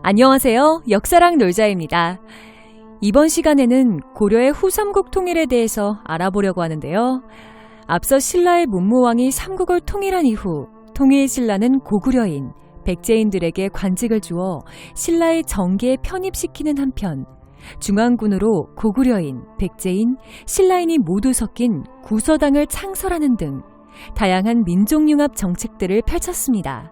안녕하세요. 역사랑 놀자입니다. 이번 시간에는 고려의 후삼국 통일에 대해서 알아보려고 하는데요. 앞서 신라의 문무왕이 삼국을 통일한 이후 통일신라는 고구려인, 백제인들에게 관직을 주어 신라의 정계에 편입시키는 한편 중앙군으로 고구려인, 백제인, 신라인이 모두 섞인 구서당을 창설하는 등 다양한 민족융합 정책들을 펼쳤습니다.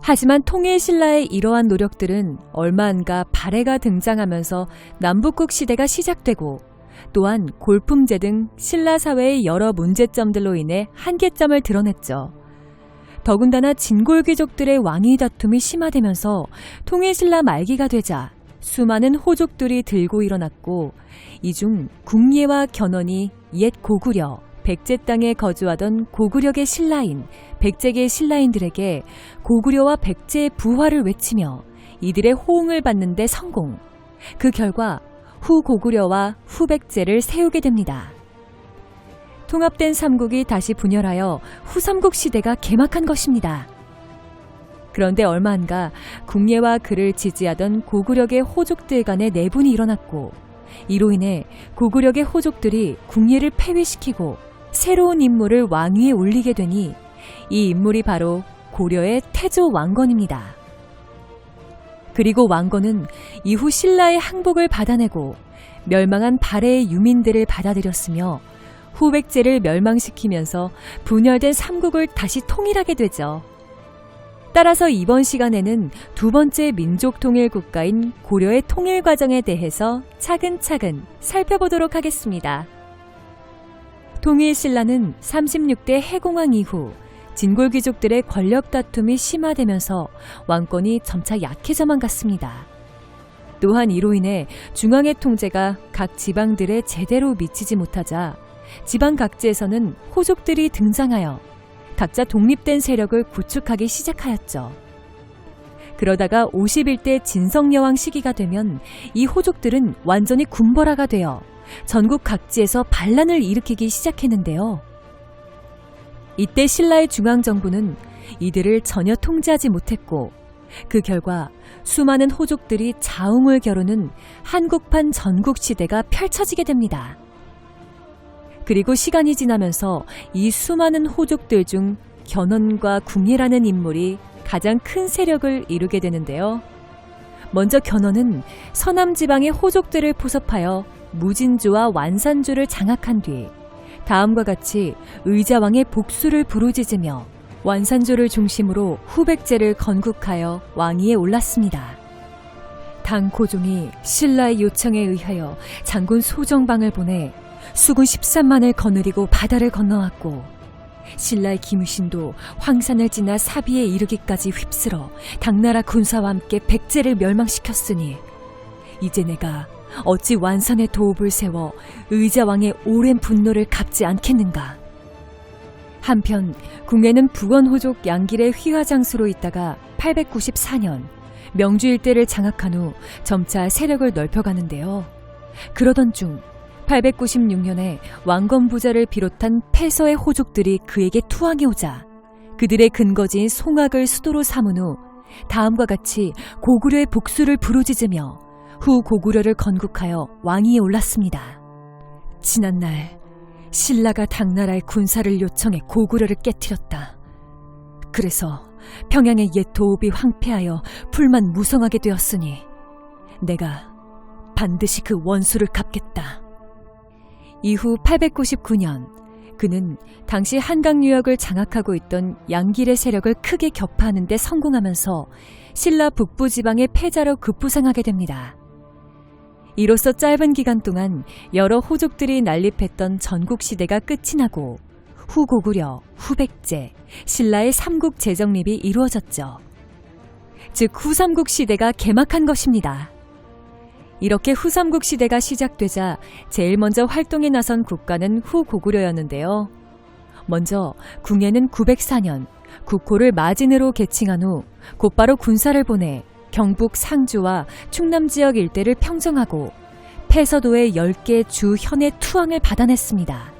하지만 통일신라의 이러한 노력들은 얼마 안가 발해가 등장하면서 남북국 시대가 시작되고 또한 골품제 등 신라 사회의 여러 문제점들로 인해 한계점을 드러냈죠. 더군다나 진골귀족들의 왕위 다툼이 심화되면서 통일신라 말기가 되자 수많은 호족들이 들고 일어났고 이 중 궁예와 견훤이 옛 고구려, 백제 땅에 거주하던 고구려계 신라인, 백제계 신라인들에게 고구려와 백제의 부활을 외치며 이들의 호응을 받는 데 성공. 그 결과 후고구려와 후백제를 세우게 됩니다. 통합된 삼국이 다시 분열하여 후삼국 시대가 개막한 것입니다. 그런데 얼마 안가 궁예와 그를 지지하던 고구려계 호족들 간의 내분이 일어났고 이로 인해 고구려계 호족들이 궁예를 폐위시키고 새로운 인물을 왕위에 올리게 되니 이 인물이 바로 고려의 태조 왕건입니다. 그리고 왕건은 이후 신라의 항복을 받아내고 멸망한 발해의 유민들을 받아들였으며 후백제를 멸망시키면서 분열된 삼국을 다시 통일하게 되죠. 따라서 이번 시간에는 두 번째 민족 통일 국가인 고려의 통일 과정에 대해서 차근차근 살펴보도록 하겠습니다. 통일신라는 36대 해공황 이후 진골귀족들의 권력 다툼이 심화되면서 왕권이 점차 약해져만 갔습니다. 또한 이로 인해 중앙의 통제가 각 지방들에 제대로 미치지 못하자 지방 각지에서는 호족들이 등장하여 각자 독립된 세력을 구축하기 시작하였죠. 그러다가 51대 진성여왕 시기가 되면 이 호족들은 완전히 군벌화가 되어 전국 각지에서 반란을 일으키기 시작했는데요. 이때 신라의 중앙정부는 이들을 전혀 통제하지 못했고 그 결과 수많은 호족들이 자웅을 겨루는 한국판 전국시대가 펼쳐지게 됩니다. 그리고 시간이 지나면서 이 수많은 호족들 중 견훤과 궁예라는 인물이 가장 큰 세력을 이루게 되는데요. 먼저 견훤은 서남지방의 호족들을 포섭하여 무진주와 완산주를 장악한 뒤 다음과 같이 의자왕의 복수를 부르짖으며 완산주를 중심으로 후백제를 건국하여 왕위에 올랐습니다. 당 고종이 신라의 요청에 의하여 장군 소정방을 보내 수군 13만을 거느리고 바다를 건너왔고 신라의 김유신도 황산을 지나 사비에 이르기까지 휩쓸어 당나라 군사와 함께 백제를 멸망시켰으니 이제 내가 어찌 완산의 도읍을 세워 의자왕의 오랜 분노를 갚지 않겠는가. 한편 궁예는 북원호족 양길의 휘하장수로 있다가 894년 명주 일대를 장악한 후 점차 세력을 넓혀가는데요. 그러던 중 896년에 왕건부자를 비롯한 패서의 호족들이 그에게 투항해 오자 그들의 근거지인 송악을 수도로 삼은 후 다음과 같이 고구려의 복수를 부르짖으며 후 고구려를 건국하여 왕위에 올랐습니다. 지난날 신라가 당나라의 군사를 요청해 고구려를 깨뜨렸다. 그래서 평양의 옛 도읍이 황폐하여 불만 무성하게 되었으니 내가 반드시 그 원수를 갚겠다. 이후 899년 그는 당시 한강 유역을 장악하고 있던 양길의 세력을 크게 격파하는 데 성공하면서 신라 북부 지방의 패자로 급부상하게 됩니다. 이로써 짧은 기간 동안 여러 호족들이 난립했던 전국시대가 끝이 나고 후고구려, 후백제, 신라의 삼국 재정립이 이루어졌죠. 즉 후삼국 시대가 개막한 것입니다. 이렇게 후삼국 시대가 시작되자 제일 먼저 활동에 나선 국가는 후고구려였는데요. 먼저 궁예는 904년 국호를 마진으로 개칭한 후 곧바로 군사를 보내 경북 상주와 충남 지역 일대를 평정하고 패서도의 10개 주 현의 투항을 받아냈습니다.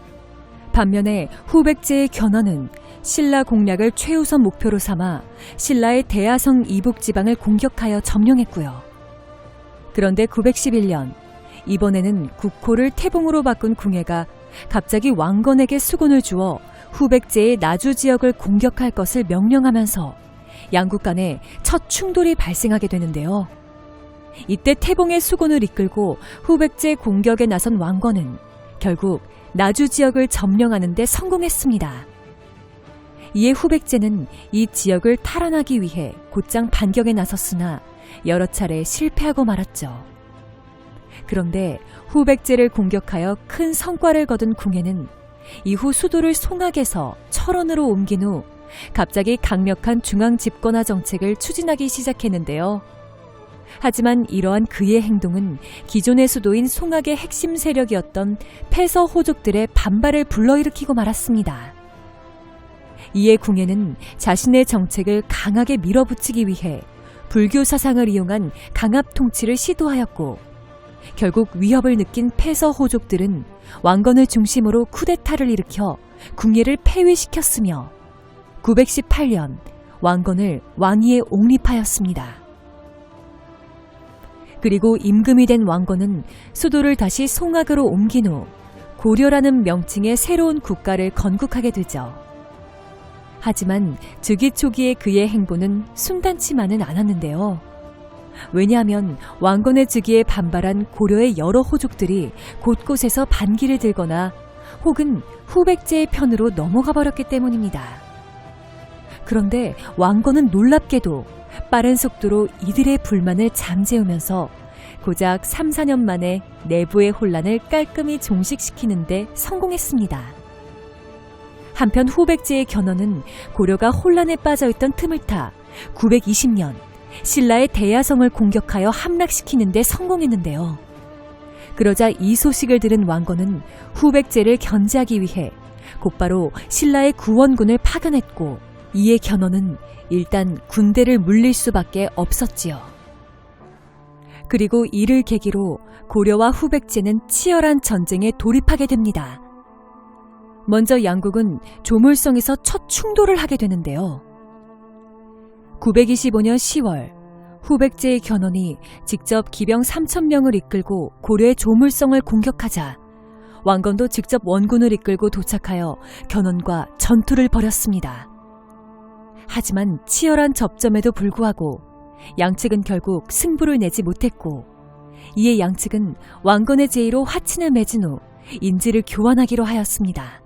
반면에 후백제의 견훤은 신라 공략을 최우선 목표로 삼아 신라의 대하성 이북 지방을 공격하여 점령했고요. 그런데 911년, 이번에는 국호를 태봉으로 바꾼 궁예가 갑자기 왕건에게 수군을 주어 후백제의 나주 지역을 공격할 것을 명령하면서 양국 간에 첫 충돌이 발생하게 되는데요. 이때 태봉의 수군을 이끌고 후백제 공격에 나선 왕건은 결국 나주 지역을 점령하는 데 성공했습니다. 이에 후백제는 이 지역을 탈환하기 위해 곧장 반격에 나섰으나 여러 차례 실패하고 말았죠. 그런데 후백제를 공격하여 큰 성과를 거둔 궁예는 이후 수도를 송악에서 철원으로 옮긴 후 갑자기 강력한 중앙 집권화 정책을 추진하기 시작했는데요. 하지만 이러한 그의 행동은 기존의 수도인 송악의 핵심 세력이었던 패서 호족들의 반발을 불러일으키고 말았습니다. 이에 궁예는 자신의 정책을 강하게 밀어붙이기 위해 불교 사상을 이용한 강압 통치를 시도하였고, 결국 위협을 느낀 패서 호족들은 왕건을 중심으로 쿠데타를 일으켜 궁예를 폐위시켰으며 918년 왕건을 왕위에 옹립하였습니다. 그리고 임금이 된 왕건은 수도를 다시 송악으로 옮긴 후 고려라는 명칭의 새로운 국가를 건국하게 되죠. 하지만 즉위 초기의 그의 행보는 순탄치만은 않았는데요. 왜냐하면 왕건의 즉위에 반발한 고려의 여러 호족들이 곳곳에서 반기를 들거나 혹은 후백제의 편으로 넘어가 버렸기 때문입니다. 그런데 왕건은 놀랍게도 빠른 속도로 이들의 불만을 잠재우면서 고작 3, 4년 만에 내부의 혼란을 깔끔히 종식시키는 데 성공했습니다. 한편 후백제의 견훤은 고려가 혼란에 빠져있던 틈을 타 920년 신라의 대야성을 공격하여 함락시키는 데 성공했는데요. 그러자 이 소식을 들은 왕건은 후백제를 견제하기 위해 곧바로 신라의 구원군을 파견했고, 이에 견훤은 일단 군대를 물릴 수밖에 없었지요. 그리고 이를 계기로 고려와 후백제는 치열한 전쟁에 돌입하게 됩니다. 먼저 양국은 조물성에서 첫 충돌을 하게 되는데요. 925년 10월 후백제의 견훤이 직접 기병 3,000명을 이끌고 고려의 조물성을 공격하자 왕건도 직접 원군을 이끌고 도착하여 견훤과 전투를 벌였습니다. 하지만 치열한 접점에도 불구하고 양측은 결국 승부를 내지 못했고, 이에 양측은 왕건의 제의로 화친을 맺은 후 인지를 교환하기로 하였습니다.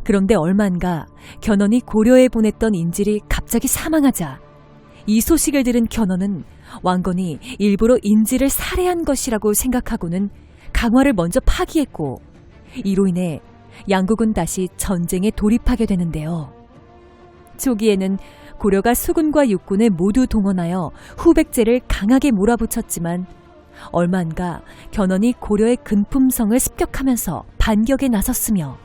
그런데 얼마 안가 견훤이 고려에 보냈던 인질이 갑자기 사망하자 이 소식을 들은 견훤은 왕건이 일부러 인질을 살해한 것이라고 생각하고는 강화를 먼저 파기했고, 이로 인해 양국은 다시 전쟁에 돌입하게 되는데요. 초기에는 고려가 수군과 육군을 모두 동원하여 후백제를 강하게 몰아붙였지만 얼마 안가 견훤이 고려의 근품성을 습격하면서 반격에 나섰으며,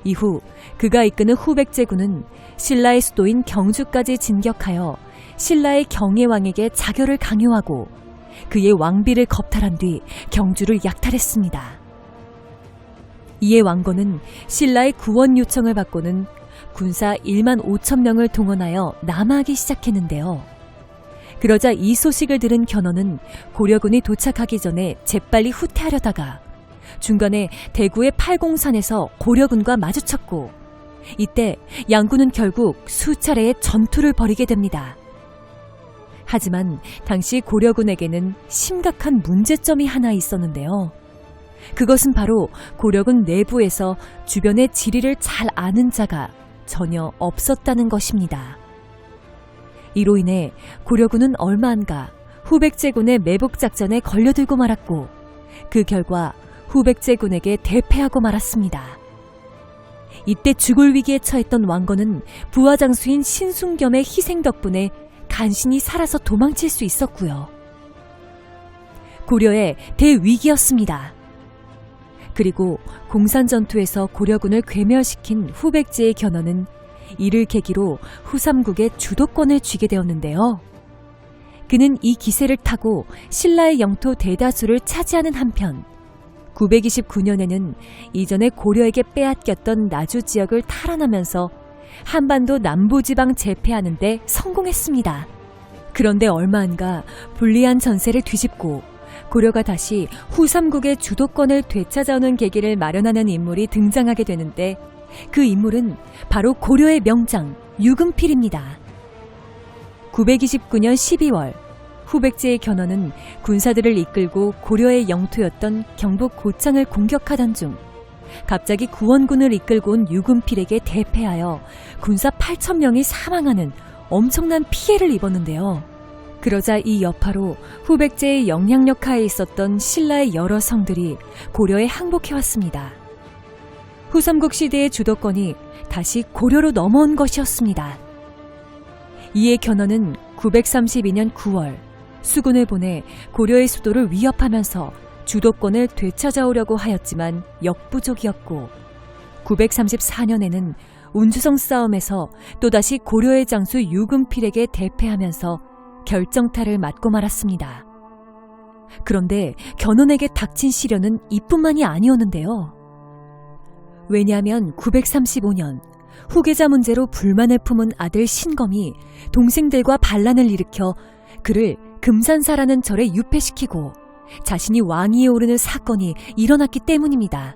이후 그가 이끄는 후백제군은 신라의 수도인 경주까지 진격하여 신라의 경예왕에게 자결을 강요하고 그의 왕비를 겁탈한 뒤 경주를 약탈했습니다. 이에 왕건은 신라의 구원 요청을 받고는 군사 1만 5천 명을 동원하여 남하하기 시작했는데요. 그러자 이 소식을 들은 견훤은 고려군이 도착하기 전에 재빨리 후퇴하려다가 중간에 대구의 팔공산에서 고려군과 마주쳤고, 이때 양군은 결국 수차례의 전투를 벌이게 됩니다. 하지만 당시 고려군에게는 심각한 문제점이 하나 있었는데요. 그것은 바로 고려군 내부에서 주변의 지리를 잘 아는 자가 전혀 없었다는 것입니다. 이로 인해 고려군은 얼마 안가 후백제군의 매복작전에 걸려들고 말았고, 그 결과 후백제군에게 대패하고 말았습니다. 이때 죽을 위기에 처했던 왕건은 부하장수인 신순겸의 희생 덕분에 간신히 살아서 도망칠 수 있었고요. 고려의 대위기였습니다. 그리고 공산전투에서 고려군을 괴멸시킨 후백제의 견훤은 이를 계기로 후삼국의 주도권을 쥐게 되었는데요. 그는 이 기세를 타고 신라의 영토 대다수를 차지하는 한편 929년에는 이전에 고려에게 빼앗겼던 나주 지역을 탈환하면서 한반도 남부지방 제패하는 데 성공했습니다. 그런데 얼마 안가 불리한 전세를 뒤집고 고려가 다시 후삼국의 주도권을 되찾아오는 계기를 마련하는 인물이 등장하게 되는데 그 인물은 바로 고려의 명장 유금필입니다. 929년 12월 후백제의 견훤은 군사들을 이끌고 고려의 영토였던 경북 고창을 공격하던 중 갑자기 구원군을 이끌고 온 유금필에게 대패하여 군사 8,000명이 사망하는 엄청난 피해를 입었는데요. 그러자 이 여파로 후백제의 영향력 하에 있었던 신라의 여러 성들이 고려에 항복해왔습니다. 후삼국 시대의 주도권이 다시 고려로 넘어온 것이었습니다. 이에 견훤은 932년 9월 수군을 보내 고려의 수도를 위협하면서 주도권을 되찾아오려고 하였지만 역부족이었고 934년에는 운주성 싸움에서 또다시 고려의 장수 유금필에게 대패하면서 결정타를 맞고 말았습니다. 그런데 견훤에게 닥친 시련은 이뿐만이 아니었는데요. 왜냐하면 935년 후계자 문제로 불만을 품은 아들 신검이 동생들과 반란을 일으켜 그를 금산사라는 절에 유폐시키고 자신이 왕위에 오르는 사건이 일어났기 때문입니다.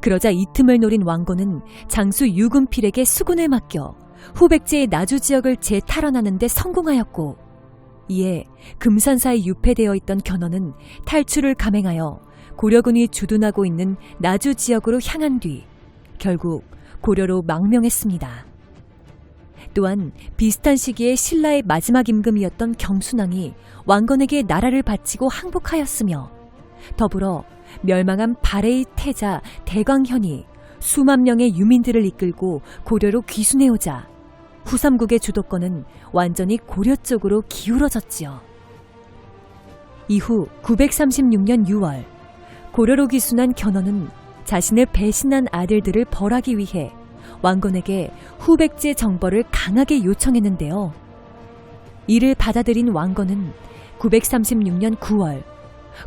그러자 이 틈을 노린 왕건은 장수 유금필에게 수군을 맡겨 후백제의 나주 지역을 재탈환하는 데 성공하였고 이에 금산사에 유폐되어 있던 견훤은 탈출을 감행하여 고려군이 주둔하고 있는 나주 지역으로 향한 뒤 결국 고려로 망명했습니다. 또한 비슷한 시기에 신라의 마지막 임금이었던 경순왕이 왕건에게 나라를 바치고 항복하였으며 더불어 멸망한 발해의 태자 대광현이 수만 명의 유민들을 이끌고 고려로 귀순해오자 후삼국의 주도권은 완전히 고려 쪽으로 기울어졌지요. 이후 936년 6월 고려로 귀순한 견훤은 자신을 배신한 아들들을 벌하기 위해 왕건에게 후백제 정벌을 강하게 요청했는데요. 이를 받아들인 왕건은 936년 9월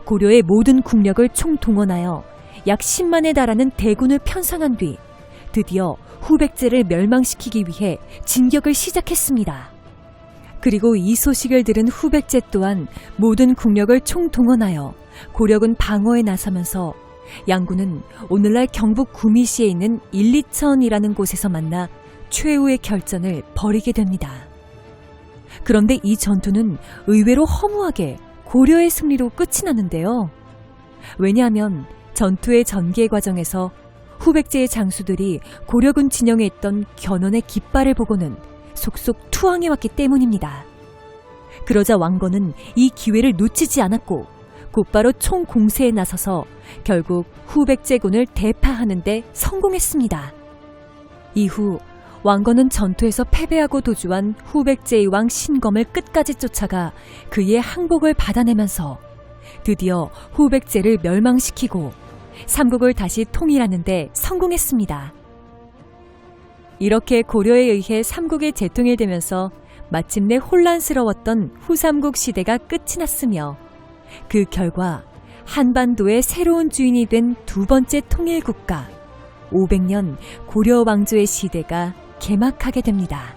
고려의 모든 국력을 총동원하여 약 10만에 달하는 대군을 편성한 뒤 드디어 후백제를 멸망시키기 위해 진격을 시작했습니다. 그리고 이 소식을 들은 후백제 또한 모든 국력을 총동원하여 고려군 방어에 나서면서 양군은 오늘날 경북 구미시에 있는 일리천이라는 곳에서 만나 최후의 결전을 벌이게 됩니다. 그런데 이 전투는 의외로 허무하게 고려의 승리로 끝이 났는데요. 왜냐하면 전투의 전개 과정에서 후백제의 장수들이 고려군 진영에 있던 견훤의 깃발을 보고는 속속 투항해왔기 때문입니다. 그러자 왕건은 이 기회를 놓치지 않았고 곧바로 총공세에 나서서 결국 후백제군을 대파하는 데 성공했습니다. 이후 왕건은 전투에서 패배하고 도주한 후백제의 왕 신검을 끝까지 쫓아가 그의 항복을 받아내면서 드디어 후백제를 멸망시키고 삼국을 다시 통일하는 데 성공했습니다. 이렇게 고려에 의해 삼국이 재통일되면서 마침내 혼란스러웠던 후삼국 시대가 끝이 났으며 그 결과 한반도의 새로운 주인이 된 두 번째 통일국가 500년 고려 왕조의 시대가 개막하게 됩니다.